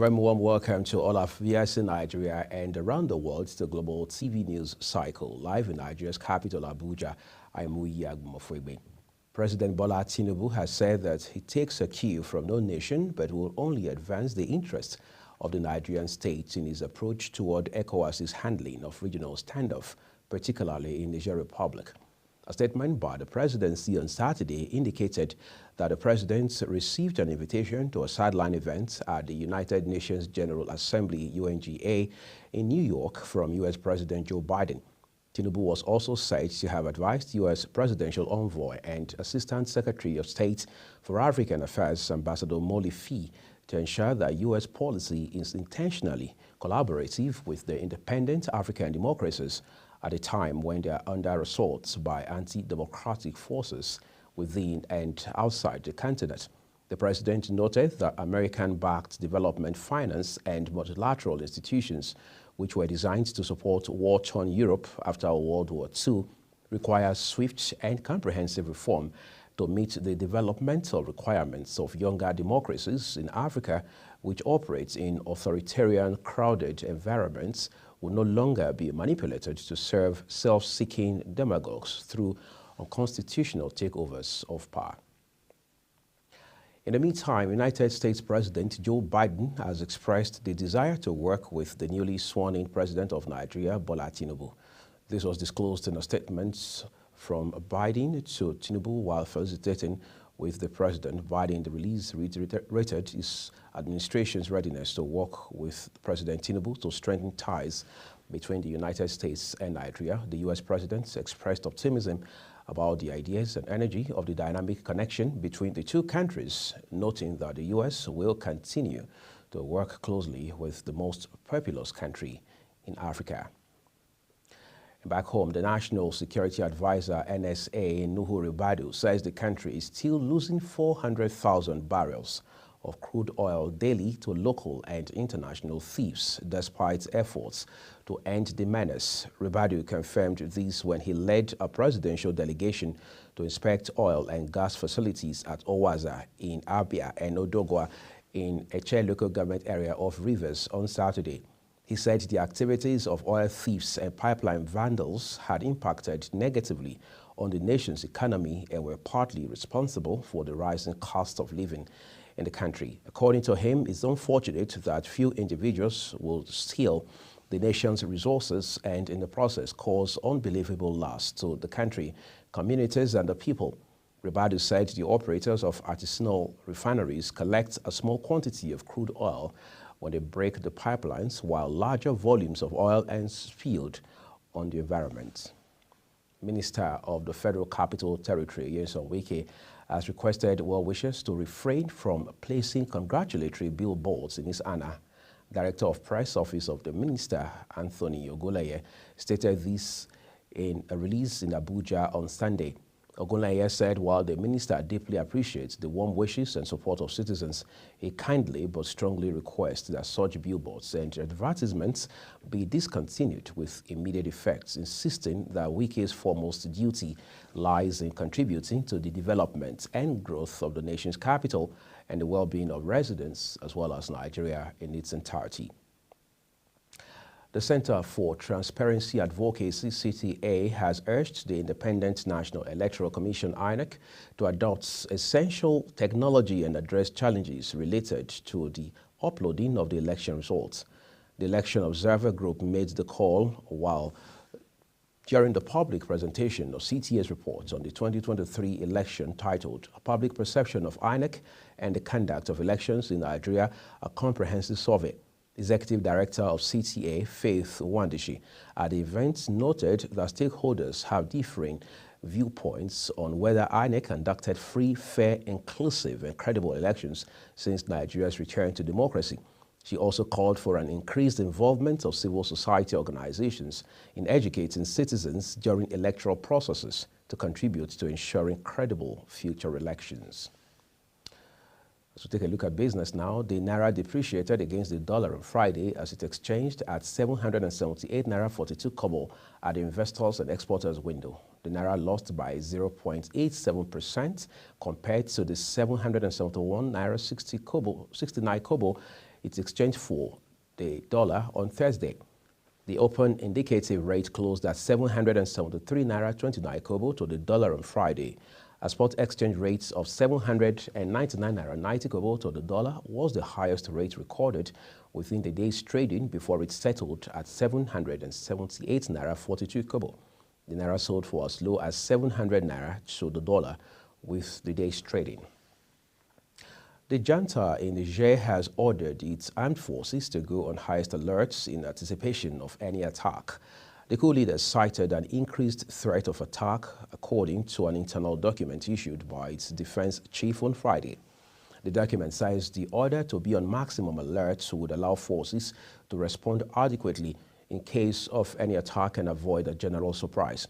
very warm welcome to all of viewers in Nigeria and around the world to Global TV News Cycle, live in Nigeria's capital, Abuja. I am Muyi Agumofwegbe. President Bola Tinubu has said that he takes a cue from no nation, but will only advance the interests of the Nigerian state in his approach toward ECOWAS's handling of regional standoff, particularly in Niger Republic. A statement by the presidency on Saturday indicated that the president received an invitation to a sideline event at the United Nations General Assembly, UNGA, in New York from U.S. President Joe Biden. Tinubu was also said to have advised U.S. Presidential Envoy and Assistant Secretary of State for African Affairs, Ambassador Molifi, to ensure that U.S. policy is intentionally collaborative with the independent African democracies at a time when they are under assault by anti-democratic forces within and outside the continent. The president noted that American-backed development finance and multilateral institutions, which were designed to support war-torn Europe after World War II, require swift and comprehensive reform to meet the developmental requirements of younger democracies in Africa, which operate in authoritarian, crowded environments, will no longer be manipulated to serve self-seeking demagogues through unconstitutional takeovers of power. In the meantime, United States President Joe Biden has expressed the desire to work with the newly sworn-in president of Nigeria, Bola Tinubu. This was disclosed in a statement from Biden to Tinubu while felicitating with the president. Biden, the release reiterated his administration's readiness to work with President Tinubu to strengthen ties between the United States and Nigeria. The U.S. president expressed optimism about the ideas and energy of the dynamic connection between the two countries, noting that the U.S. will continue to work closely with the most populous country in Africa. Back home, the National Security Advisor, NSA, Nuhu Ribadu, says the country is still losing 400,000 barrels of crude oil daily to local and international thieves, despite efforts to end the menace. Ribadu confirmed this when he led a presidential delegation to inspect oil and gas facilities at Owaza in Abia and Odogwa in Eche local government area of Rivers on Saturday. He said the activities of oil thieves and pipeline vandals had impacted negatively on the nation's economy and were partly responsible for the rising cost of living in the country. According to him, it's unfortunate that few individuals will steal the nation's resources and in the process cause unbelievable loss to the country, communities, and the people. Ribadu said the operators of artisanal refineries collect a small quantity of crude oil when they break the pipelines, while larger volumes of oil are spilled on the environment. Minister of the Federal Capital Territory, Nyesom Wike, has requested well-wishers to refrain from placing congratulatory billboards in his honor. Director of Press Office of the Minister, Anthony Ogunleye, stated this in a release in Abuja on Sunday. Ogunleye said while the minister deeply appreciates the warm wishes and support of citizens, he kindly but strongly requests that such billboards and advertisements be discontinued with immediate effects, insisting that Wike's foremost duty lies in contributing to the development and growth of the nation's capital and the well-being of residents as well as Nigeria in its entirety. The Center for Transparency Advocacy, CTA, has urged the Independent National Electoral Commission, INEC, to adopt essential technology and address challenges related to the uploading of the election results. The Election Observer Group made the call while during the public presentation of CTA's report on the 2023 election titled Public Perception of INEC and the Conduct of Elections in Nigeria, a Comprehensive Survey. Executive Director of CTA, Faith Wandishi, at the event noted that stakeholders have differing viewpoints on whether INEC conducted free, fair, inclusive, and credible elections since Nigeria's return to democracy. She also called for an increased involvement of civil society organizations in educating citizens during electoral processes to contribute to ensuring credible future elections. So take a look at business now. The Naira depreciated against the dollar on Friday as it exchanged at 778 Naira 42 kobo at the investors and exporters window. The Naira lost by 0.87% compared to the 771 Naira 69 kobo its exchange for the dollar on Thursday. The open indicative rate closed at 773 naira 29 kobo to the dollar on Friday. A spot exchange rate of 799 naira 90 kobo to the dollar was the highest rate recorded within the day's trading before it settled at 778 naira 42 kobo. The naira sold for as low as 700 naira to the dollar with the day's trading. The junta in Niger has ordered its armed forces to go on highest alerts in anticipation of any attack. The coup leaders cited an increased threat of attack, according to an internal document issued by its defense chief on Friday. The document says the order to be on maximum alert would allow forces to respond adequately in case of any attack and avoid a general surprise.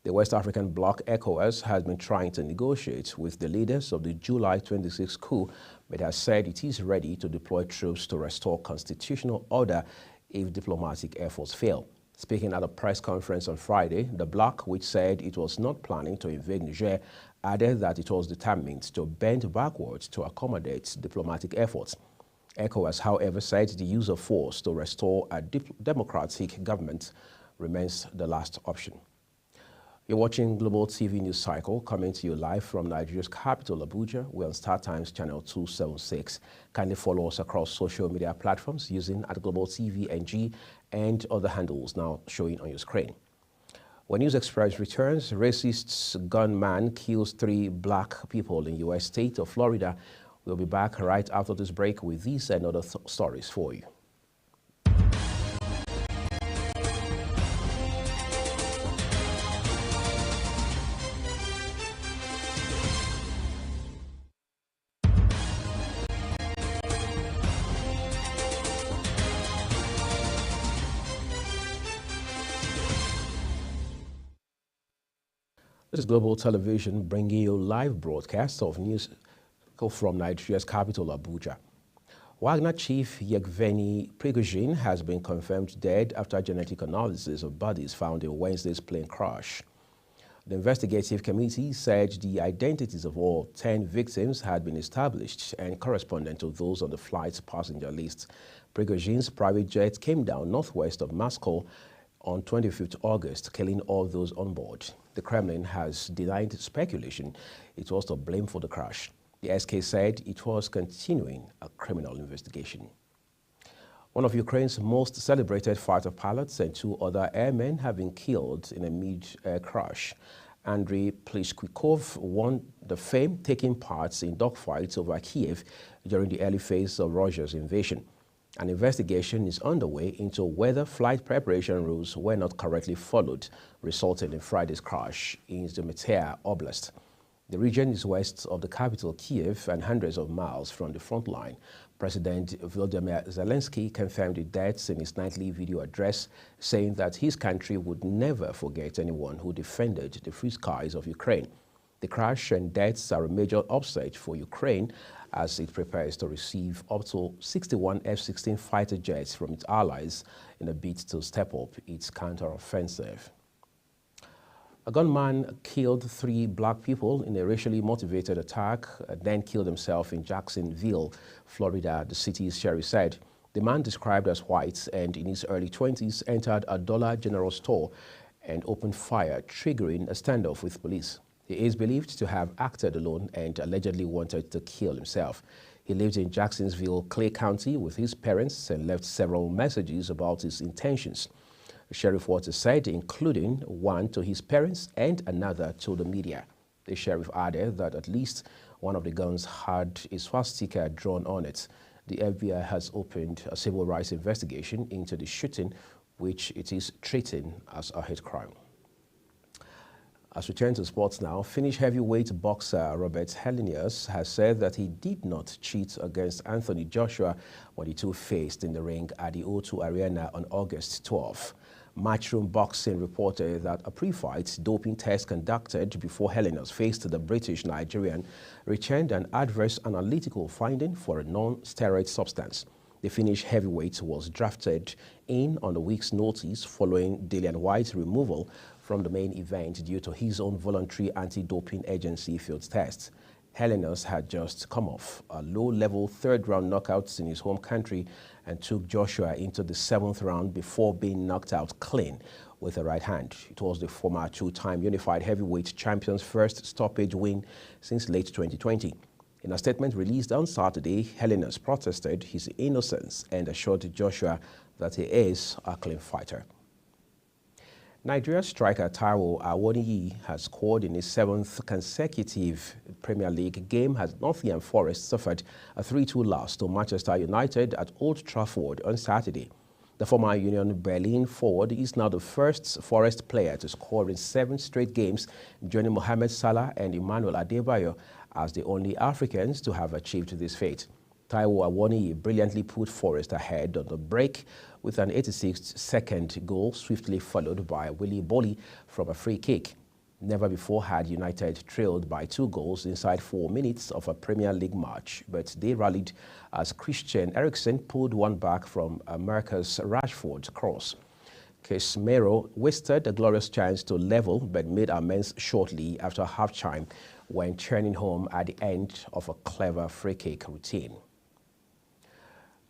The West African bloc, ECOWAS, has been trying to negotiate with the leaders of the July 26 coup, but has said it is ready to deploy troops to restore constitutional order if diplomatic efforts fail. Speaking at a press conference on Friday, the bloc, which said it was not planning to invade Niger, added that it was determined to bend backwards to accommodate diplomatic efforts. ECOWAS, however, said the use of force to restore a democratic government remains the last option. You're watching Global TV News Cycle, coming to you live from Nigeria's capital, Abuja. We're on StarTimes channel 276. Kindly follow us across social media platforms using @GlobalTVNG and other handles now showing on your screen. When News Express returns, racist gunman kills 3 black people in U.S. state of Florida. We'll be back right after this break with these and other stories for you. This is Global Television bringing you live broadcasts of news from Nigeria's capital, Abuja. Wagner chief Yevgeny Prigozhin has been confirmed dead after genetic analysis of bodies found in Wednesday's plane crash. The investigative committee said the identities of all 10 victims had been established and corresponded to those on the flight's passenger list. Prigozhin's private jet came down northwest of Moscow on 25th August, killing all those on board. The Kremlin has denied speculation it was to blame for the crash. The SK said it was continuing a criminal investigation. One of Ukraine's most celebrated fighter pilots and 2 other airmen have been killed in a mid-air crash. Andriy Plishkvikov won the fame taking part in dogfights over Kiev during the early phase of Russia's invasion. An investigation is underway into whether flight preparation rules were not correctly followed, resulting in Friday's crash in Zhytomyr Oblast. The region is west of the capital, Kiev, and hundreds of miles from the front line. President Volodymyr Zelensky confirmed the deaths in his nightly video address, saying that his country would never forget anyone who defended the free skies of Ukraine. The crash and deaths are a major upset for Ukraine as it prepares to receive up to 61 F-16 fighter jets from its allies in a bid to step up its counter-offensive. A gunman killed 3 black people in a racially motivated attack, then killed himself in Jacksonville, Florida, the city's sheriff said. The man, described as white and in his early 20s, entered a Dollar General store and opened fire, triggering a standoff with police. He is believed to have acted alone and allegedly wanted to kill himself. He lived in Jacksonville, Clay County with his parents and left several messages about his intentions. Sheriff Waters said, including one to his parents and another to the media. The sheriff added that at least one of the guns had a swastika drawn on it. The FBI has opened a civil rights investigation into the shooting, which it is treating as a hate crime. As we turn to sports now, Finnish heavyweight boxer Robert Helenius has said that he did not cheat against Anthony Joshua when the two faced in the ring at the O2 Arena on August 12. Matchroom Boxing reported that a pre-fight doping test conducted before Helenius faced the British Nigerian returned an adverse analytical finding for a non-steroid substance. The Finnish heavyweight was drafted in on a week's notice following Dillian Whyte's removal from the main event due to his own voluntary anti-doping agency field tests. Helenos had just come off a low-level third-round knockout in his home country and took Joshua into the 7th round before being knocked out clean with a right hand. It was the former two-time unified heavyweight champion's first stoppage win since late 2020. In a statement released on Saturday, Helenos protested his innocence and assured Joshua that he is a clean fighter. Nigeria striker Taiwo Awoniyi has scored in his 7th consecutive Premier League game as Nottingham Forest suffered a 3-2 loss to Manchester United at Old Trafford on Saturday. The former Union Berlin forward is now the first Forest player to score in 7 straight games, joining Mohamed Salah and Emmanuel Adebayo as the only Africans to have achieved this feat. Taiwo Awoniyi brilliantly put Forest ahead on the break with an 86th-second goal, swiftly followed by Willy Bolly from a free kick. Never before had United trailed by 2 goals inside 4 minutes of a Premier League match, but they rallied as Christian Eriksen pulled one back from Marcus Rashford's cross. Casemiro wasted a glorious chance to level but made amends shortly after half-time when turning home at the end of a clever free-kick routine.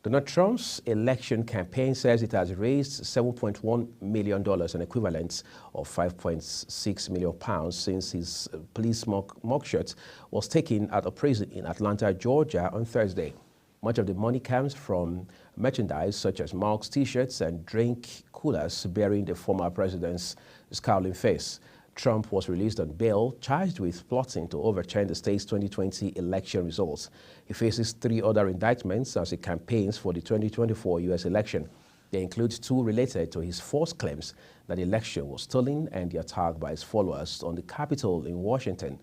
Donald Trump's election campaign says it has raised $7.1 million, an equivalent of £5.6 million, since his police mugshot was taken at a prison in Atlanta, Georgia on Thursday. Much of the money comes from merchandise such as mugs, T-shirts, and drink coolers bearing the former president's scowling face. Trump was released on bail, charged with plotting to overturn the state's 2020 election results. He faces 3 other indictments as he campaigns for the 2024 U.S. election. They include 2 related to his false claims that the election was stolen and the attack by his followers on the Capitol in Washington.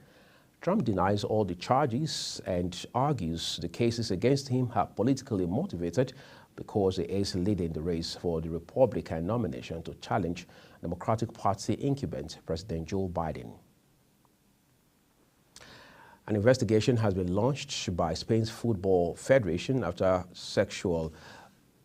Trump denies all the charges and argues the cases against him are politically motivated because he is leading the race for the Republican nomination to challenge Democratic Party incumbent President Joe Biden. An investigation has been launched by Spain's Football Federation after sexual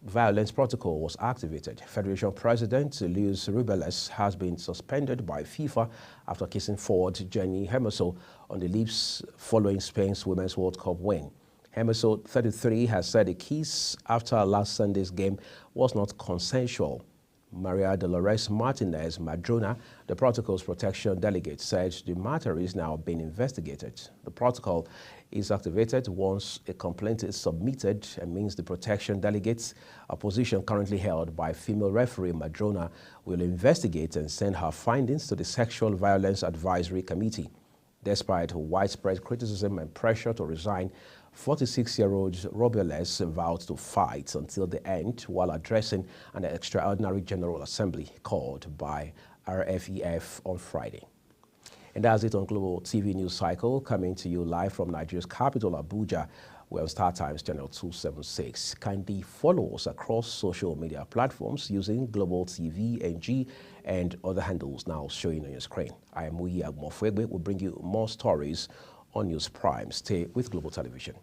violence protocol was activated. Federation President Luis Rubiales has been suspended by FIFA after kissing forward Jenny Hermoso on the lips following Spain's Women's World Cup win. Hermoso, 33, has said the kiss after last Sunday's game was not consensual. Maria Dolores Martinez Madrona, the protocol's protection delegate, said the matter is now being investigated. The protocol is activated once a complaint is submitted and means the protection delegates, a position currently held by female referee Madrona, will investigate and send her findings to the Sexual Violence Advisory Committee. Despite widespread criticism and pressure to resign, 46-year-old Rubiales vowed to fight until the end while addressing an extraordinary General Assembly called by RFEF on Friday. And that's it on Global TV News Cycle, coming to you live from Nigeria's capital, Abuja. We're on StarTimes Channel 276. Kindly follow us across social media platforms using Global TV, NG, and other handles now showing on your screen. I am Muyi Agumofwegbe. We'll bring you more stories on News Prime. Stay with Global Television.